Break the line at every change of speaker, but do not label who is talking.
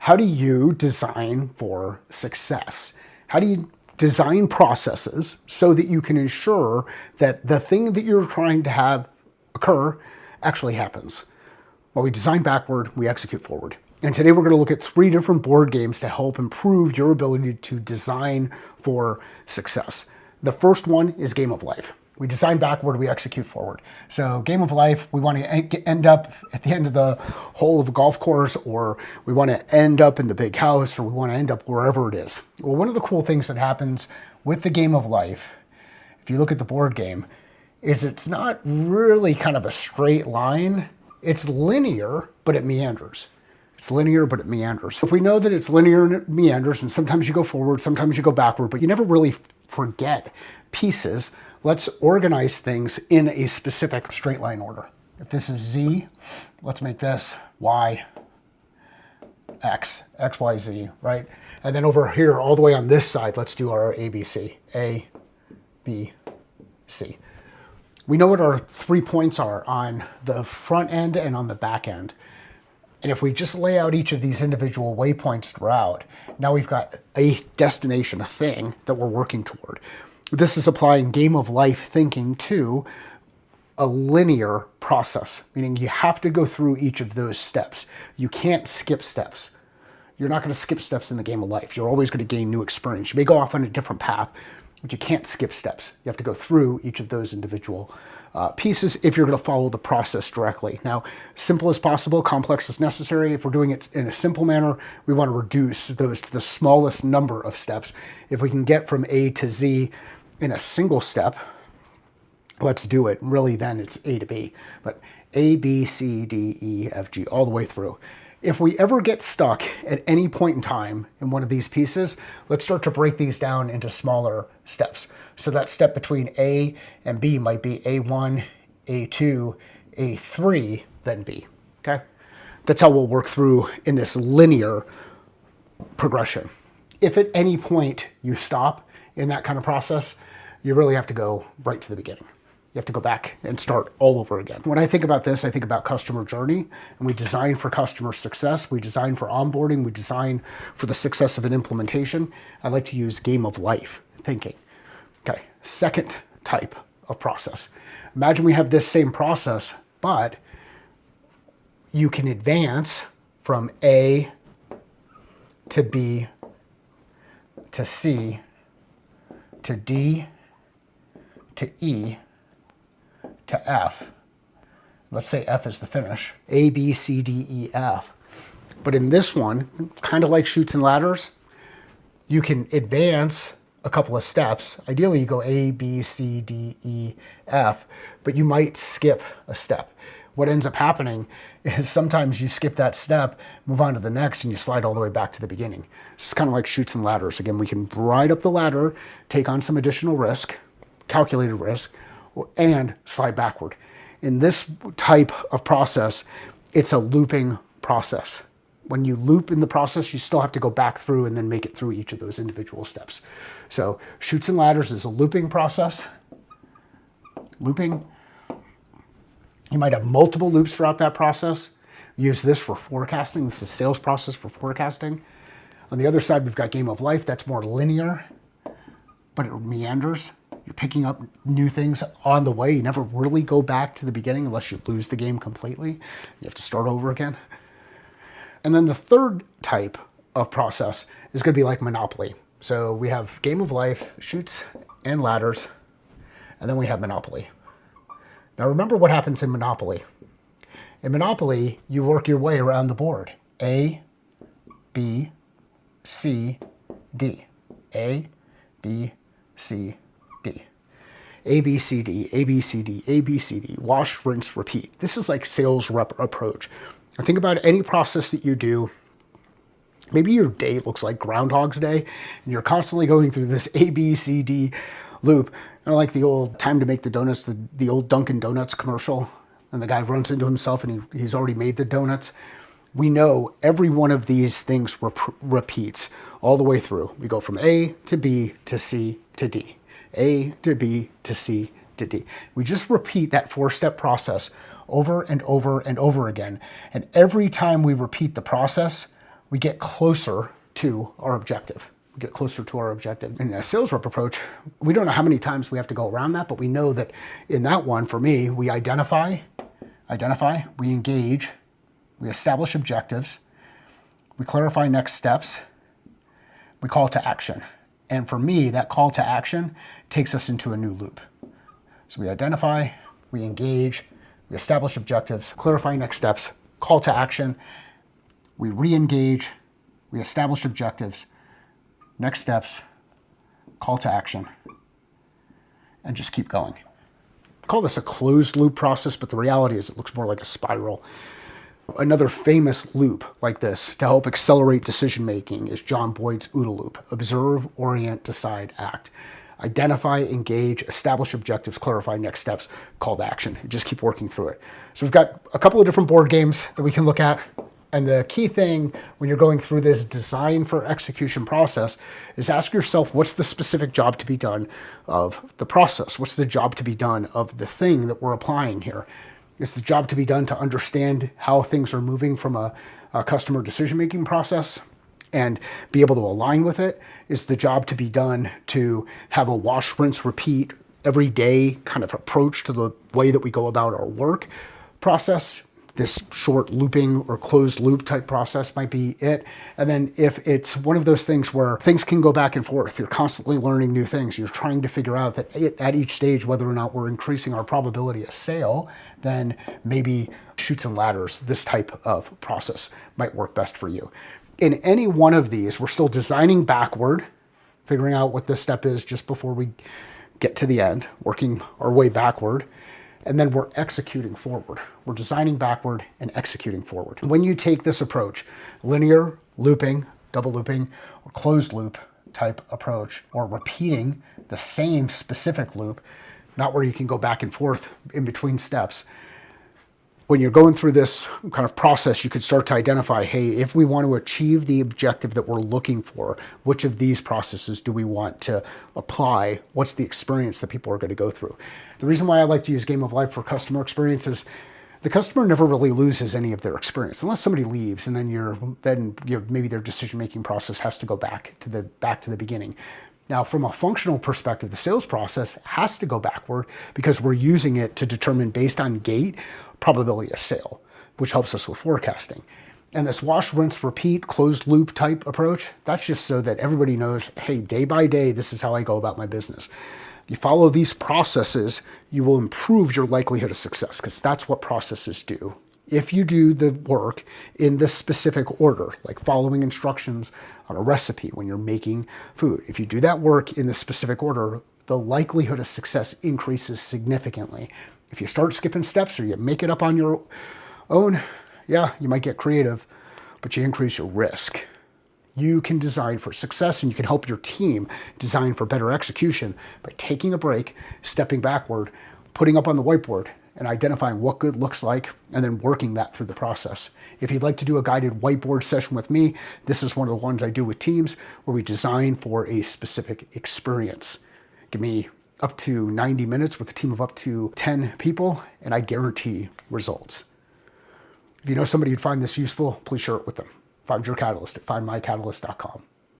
how do you design for success? How do you design processes so that you can ensure that the thing that you're trying to have occur actually happens? Well, we design backward, we execute forward. And today we're going to look at 3 different board games to help improve your ability to design for success. The first one is Game of Life. We design backward, we execute forward. So Game of Life, we want to end up at the end of the hole of a golf course, or we want to end up in the big house, or we want to end up wherever it is. Well, one of the cool things that happens with the Game of Life, if you look at the board game, is it's not really kind of a straight line. It's linear, but it meanders. It's linear, but it meanders. If we know that it's linear and it meanders, and sometimes you go forward, sometimes you go backward, but you never really forget pieces, let's organize things in a specific straight line order. If this is Z, let's make this Y, X, X, Y, Z, right? And then over here, all the way on this side, let's do our ABC, A, B, C. We know what our 3 points are on the front end and on the back end. And if we just lay out each of these individual waypoints throughout, now we've got a destination, a thing that we're working toward. This is applying Game of Life thinking to a linear process, meaning you have to go through each of those steps. You can't skip steps. You're not going to skip steps in the Game of Life. You're always going to gain new experience. You may go off on a different path, but you can't skip steps. You have to go through each of those individual pieces if you're going to follow the process directly. Now, simple as possible, complex as necessary. If we're doing it in a simple manner, we want to reduce those to the smallest number of steps. If we can get from A to Z in a single step, let's do it. Really, then it's A to B, but A, B, C, D, E, F, G, all the way through. If we ever get stuck at any point in time in one of these pieces, let's start to break these down into smaller steps. So that step between A and B might be A1, A2, A3, then B, okay? That's how we'll work through in this linear progression. If at any point you stop in that kind of process, you really have to go right to the beginning. You have to go back and start all over again. When I think about this, I think about customer journey, and we design for customer success. We design for onboarding. We design for the success of an implementation. I like to use Game of Life thinking. Okay, second type of process. Imagine we have this same process, but you can advance from A to B to C to D to E to F. Let's say F is the finish. A, B, C, D, E, F. But in this one, kind of like Chutes and Ladders, you can advance a couple of steps. Ideally, you go A, B, C, D, E, F, but you might skip a step. What ends up happening is sometimes you skip that step, move on to the next, and you slide all the way back to the beginning. It's kind of like Chutes and Ladders. Again, we can ride up the ladder, take on some additional risk, calculated risk, and slide backward. In this type of process, it's a looping process. When you loop in the process, you still have to go back through and then make it through each of those individual steps. So Chutes and Ladders is a looping process. Looping. You might have multiple loops throughout that process. Use this for forecasting. This is a sales process for forecasting. On the other side, we've got Game of Life. That's more linear, but it meanders. You're picking up new things on the way. You never really go back to the beginning unless you lose the game completely. You have to start over again. And then the third type of process is going to be like Monopoly. So we have Game of Life, Chutes and Ladders, and then we have Monopoly. Now remember what happens in Monopoly. In Monopoly, you work your way around the board. A, B, C, D. A, B, C, D. A, B, C, D, A, B, C, D, A, B, C, D. Wash, rinse, repeat. This is like sales rep approach. And think about any process that you do. Maybe your day looks like Groundhog's Day, and you're constantly going through this A, B, C, D loop. Kind of like the old time to make the donuts, the old Dunkin' Donuts commercial, and the guy runs into himself and he's already made the donuts. We know every one of these things repeats all the way through. We go from A to B to C to D. A to B to C to D. We just repeat that 4-step process over and over and over again. And every time we repeat the process, we get closer to our objective. We get closer to our objective. In a sales rep approach, we don't know how many times we have to go around that, but we know that in that one, for me, we identify, we engage, we establish objectives, we clarify next steps, we call to action. And for me, that call to action takes us into a new loop. So we identify, we engage, we establish objectives, clarify next steps, call to action, we re-engage, we establish objectives, next steps, call to action, and just keep going. I call this a closed loop process, but the reality is it looks more like a spiral. Another famous loop like this to help accelerate decision making is John Boyd's OODA loop: observe, orient, decide, act. Identify, engage, establish objectives, clarify next steps, call to action. Just keep working through it. So we've got a couple of different board games that we can look at. And the key thing when you're going through this design for execution process is ask yourself, what's the specific job to be done of the process? What's the job to be done of the thing that we're applying here? Is the job to be done to understand how things are moving from a customer decision-making process and be able to align with it? Is the job to be done to have a wash, rinse, repeat every day kind of approach to the way that we go about our work process? This short looping or closed loop type process might be it. And then if it's one of those things where things can go back and forth, you're constantly learning new things, you're trying to figure out that at each stage whether or not we're increasing our probability of sale, then maybe Chutes and Ladders, this type of process might work best for you. In any one of these, we're still designing backward, figuring out what this step is just before we get to the end, working our way backward. And then we're executing forward. We're designing backward and executing forward. When you take this approach, linear, looping, double looping, or closed loop type approach, or repeating the same specific loop, not where you can go back and forth in between steps. When you're going through this kind of process, you could start to identify, hey, if we want to achieve the objective that we're looking for, which of these processes do we want to apply? What's the experience that people are going to go through? The reason why I like to use Game of Life for customer experience is the customer never really loses any of their experience unless somebody leaves, and then maybe their decision-making process has to go back to the beginning. Now, from a functional perspective, the sales process has to go backward because we're using it to determine, based on gate, probability of sale, which helps us with forecasting. And this wash, rinse, repeat, closed loop type approach, that's just so that everybody knows, hey, day by day, this is how I go about my business. You follow these processes, you will improve your likelihood of success, because that's what processes do. If you do the work in this specific order, like following instructions on a recipe when you're making food, if you do that work in this specific order, the likelihood of success increases significantly. If you start skipping steps or you make it up on your own, yeah, you might get creative, but you increase your risk. You can design for success, and you can help your team design for better execution by taking a break, stepping backward, putting up on the whiteboard, and identifying what good looks like, and then working that through the process. If you'd like to do a guided whiteboard session with me, this is one of the ones I do with teams where we design for a specific experience. Give me up to 90 minutes with a team of up to 10 people, and I guarantee results. If you know somebody who'd find this useful, please share it with them. Find your catalyst at findmycatalyst.com.